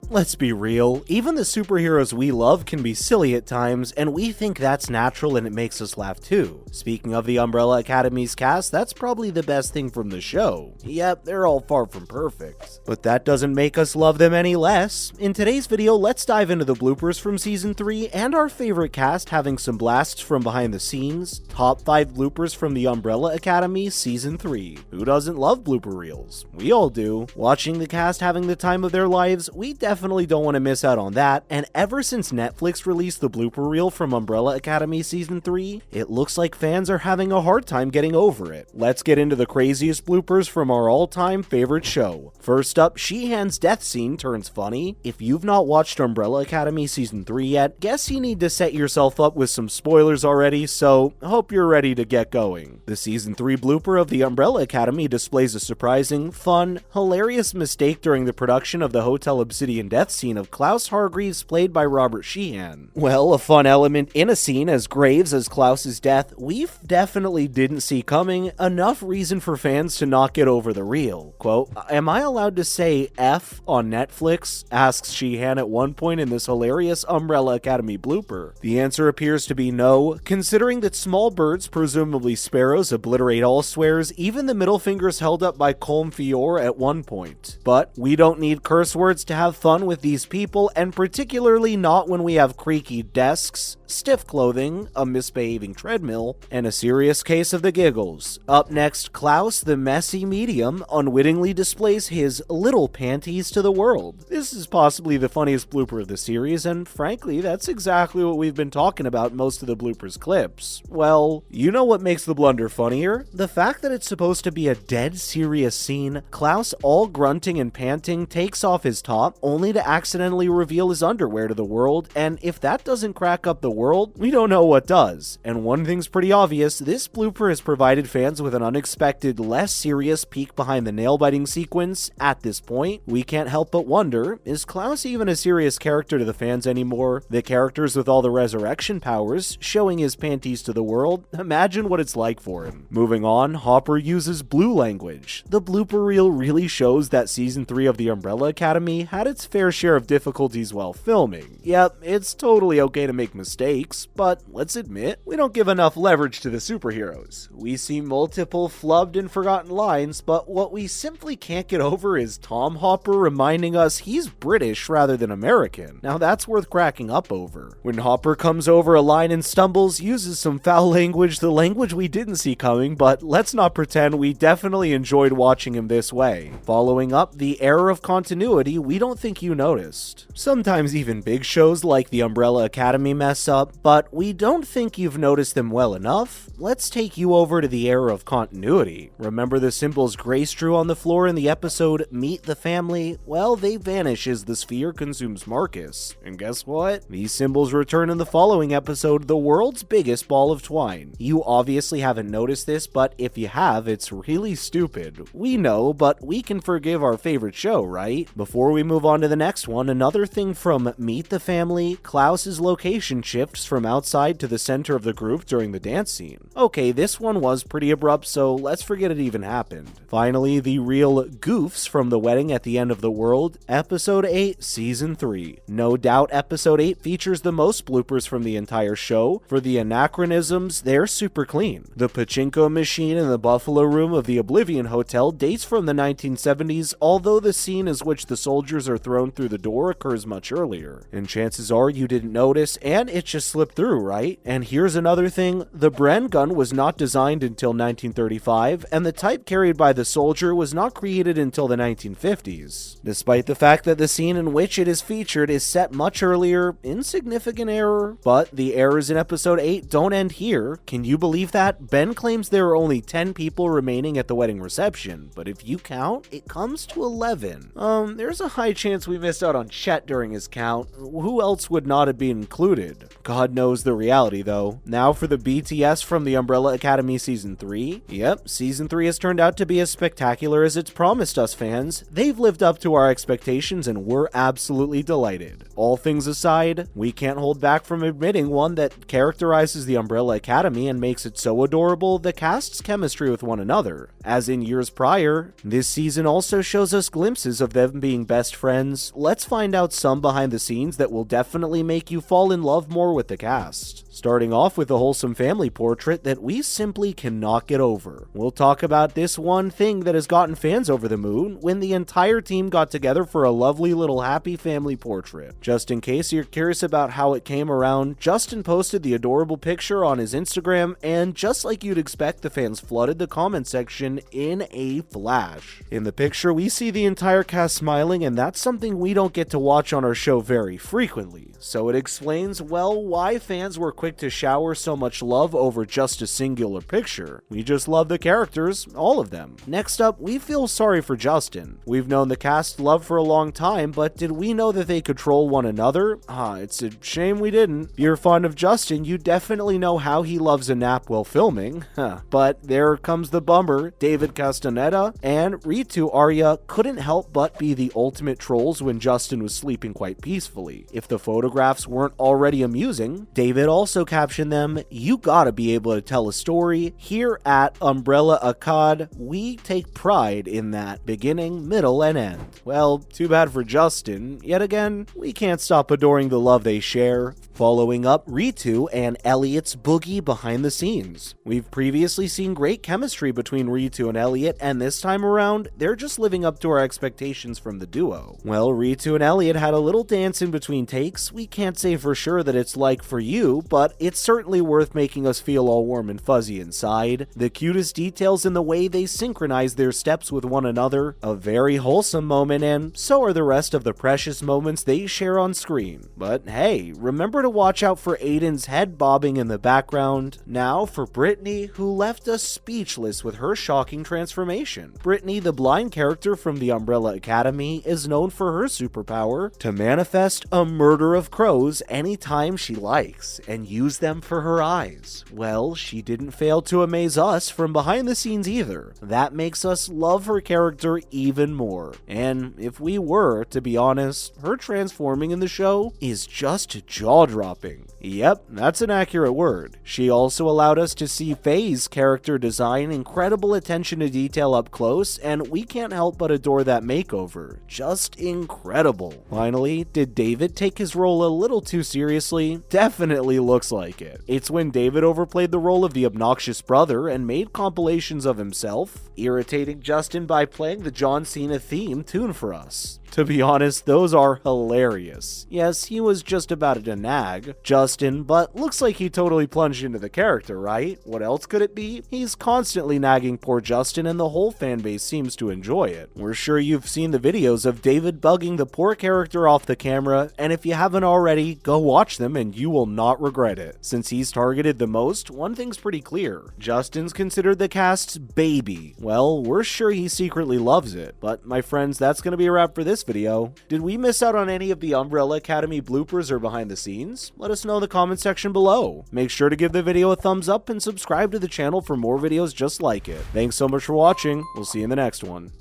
Let's be real, even the superheroes we love can be silly at times, and we think that's natural and it makes us laugh too. Speaking of the Umbrella Academy's cast, that's probably the best thing from the show. Yep, they're all far from perfect. But that doesn't make us love them any less. In today's video, let's dive into the bloopers from Season 3 and our favorite cast having some blasts from behind the scenes, top 5 bloopers from the Umbrella Academy Season 3. Who doesn't love blooper reels? We all do. Watching the cast having the time of their lives, we definitely don't want to miss out on that, and ever since Netflix released the blooper reel from Umbrella Academy Season 3, it looks like fans are having a hard time getting over it. Let's get into the craziest bloopers from our all-time favorite show. First up, Sheehan's death scene turns funny. If you've not watched Umbrella Academy Season 3 yet, guess you need to set yourself up with some spoilers already, so hope you're ready to get going. The Season 3 blooper of the Umbrella Academy displays a surprising, fun, hilarious mistake during the production of the Hotel Obsidian death scene of Klaus Hargreaves, played by Robert Sheehan. Well, a fun element in a scene as graves as Klaus's death we definitely didn't see coming, enough reason for fans to not get over the reel. Quote, "Am I allowed to say F on Netflix?" asks Sheehan at one point in this hilarious Umbrella Academy blooper. The answer appears to be no, considering that small birds, presumably sparrows, obliterate all swears, even the middle fingers held up by Colm Feore at one point. But we don't need curse words to have fun with these people, and particularly not when we have creaky desks, stiff clothing, a misbehaving treadmill, and a serious case of the giggles. Up next, Klaus, the messy medium, unwittingly displays his little panties to the world. This is possibly the funniest blooper of the series, and frankly, that's exactly what we've been talking about most of the bloopers clips. Well, you know what makes the blunder funnier? The fact that it's supposed to be a dead serious scene. Klaus, all grunting and panting, takes off his top, only to accidentally reveal his underwear to the world, and if that doesn't crack up the world, we don't know what does. And one thing's pretty obvious, this blooper has provided fans with an unexpected, less serious peek behind the nail-biting sequence. At this point, we can't help but wonder, is Klaus even a serious character to the fans anymore? The characters with all the resurrection powers, showing his panties to the world, imagine what it's like for him. Moving on, Hopper uses blue language. The blooper reel really shows that Season 3 of the Umbrella Academy had its fair share of difficulties while filming. Yep, it's totally okay to make mistakes, but let's admit, we don't give enough leverage to the superheroes. We see multiple flubbed and forgotten lines, but what we simply can't get over is Tom Hopper reminding us he's British rather than American. Now that's worth cracking up over. When Hopper comes over a line and stumbles, uses some foul language, the language we didn't see coming, but let's not pretend we definitely enjoyed watching him this way. Following up, the error of continuity we don't think you noticed. Sometimes even big shows like the Umbrella Academy mess up, but we don't think you've noticed them well enough. Let's take you over to the error of continuity. Remember the symbols Grace drew on the floor in the episode Meet the Family? Well, they vanish as the sphere consumes Marcus. And guess what? These symbols return in the following episode, The World's Biggest Ball of Twine. You obviously haven't noticed this, but if you have, it's really stupid. We know, but we can forgive our favorite show, right? Before we move on to the next one, another thing from Meet the Family, Klaus's location shifts from outside to the center of the group during the dance scene. Okay, this one was pretty abrupt, so let's forget it even happened. Finally, the real goofs from the wedding at the end of the world, Episode 8, Season 3. No doubt Episode 8 features the most bloopers from the entire show. For the anachronisms, they're super clean. The pachinko machine in the Buffalo Room of the Oblivion Hotel dates from the 1970s, although the scene in which the soldiers are thrown through the door occurs much earlier. And chances are you didn't notice, and it just slipped through, right? And here's another thing, the Bren gun was not designed until 1935, and the type carried by the soldier was not created until the 1950s. Despite the fact that the scene in which it is featured is set much earlier, insignificant error. But the errors in Episode 8 don't end here. Can you believe that? Ben claims there are only 10 people remaining at the wedding reception, but if you count, it comes to 11. There's a high chance we missed out on Chet during his count. Who else would not have been included? God knows the reality though. Now for the BTS from the Umbrella Academy Season 3. Yep, Season 3 has turned out to be as spectacular as it's promised us fans, they've lived up to our expectations and we're absolutely delighted. All things aside, we can't hold back from admitting one that characterizes the Umbrella Academy and makes it so adorable: the cast's chemistry with one another. As in years prior, this season also shows us glimpses of them being best friends. Let's find out some behind the scenes that will definitely make you fall in love more with the cast. Starting off with a wholesome family portrait that we simply cannot get over. We'll talk about this one thing that has gotten fans over the moon: when the entire team got together for a lovely little happy family portrait. Just in case you're curious about how it came around, Justin posted the adorable picture on his Instagram, and just like you'd expect, the fans flooded the comment section in a flash. In the picture, we see the entire cast smiling, and that's something we don't get to watch on our show very frequently. So it explains, well, why fans were quick to shower so much love over just a singular picture. We just love the characters, all of them. Next up, we feel sorry for Justin. We've known the cast love for a long time, but did we know that they could troll one another? It's a shame we didn't. If you're fond of Justin, you definitely know how he loves a nap while filming. But there comes the bummer: David Castaneda and Ritu Arya couldn't help but be the ultimate trolls when Justin was sleeping quite peacefully. If the photographs weren't already amusing, David also captioned them, "You gotta be able to tell a story. Here at Umbrella Acad, we take pride in that beginning, middle, and end." Well, too bad for Justin. Yet again, we can't stop adoring the love they share. Following up, Ritu and Elliot's boogie behind the scenes. We've previously seen great chemistry between Ritu and Elliot, and this time around, they're just living up to our expectations from the duo. Well, Ritu and Elliot had a little dance in between takes. We can't say for sure that it's like for you, but it's certainly worth making us feel all warm and fuzzy inside. The cutest details in the way they synchronize their steps with one another. A very wholesome moment, and so are the rest of the precious moments they share on screen. But hey, remember to watch out for Aiden's head bobbing in the background. Now for Brittany, who left us speechless with her shocking transformation. Brittany, the blind character from the Umbrella Academy, is known for her superpower to manifest a murder of crows anytime she likes and use them for her eyes. Well, she didn't fail to amaze us from behind the scenes either. That makes us love her character even more. And if we were to be honest, her transforming in the show is just jaw-dropping. Yep, that's an accurate word. She also allowed us to see Faye's character design, incredible attention to detail up close, and we can't help but adore that makeover. Just incredible. Finally, did David take his role a little too seriously? Definitely looks like it. It's when David overplayed the role of the obnoxious brother and made compilations of himself, irritating Justin by playing the John Cena theme tune for us. To be honest, those are hilarious. Yes, he was just about to nag Justin, but looks like he totally plunged into the character, right? What else could it be? He's constantly nagging poor Justin, and the whole fanbase seems to enjoy it. We're sure you've seen the videos of David bugging the poor character off the camera, and if you haven't already, go watch them and you will not regret it. Since he's targeted the most, one thing's pretty clear: Justin's considered the cast's baby. Well, we're sure he secretly loves it. But my friends, that's gonna be a wrap for this video. Did we miss out on any of the Umbrella Academy bloopers or behind the scenes? Let us know in the comment section below. Make sure to give the video a thumbs up and subscribe to the channel for more videos just like it. Thanks so much for watching. We'll see you in the next one.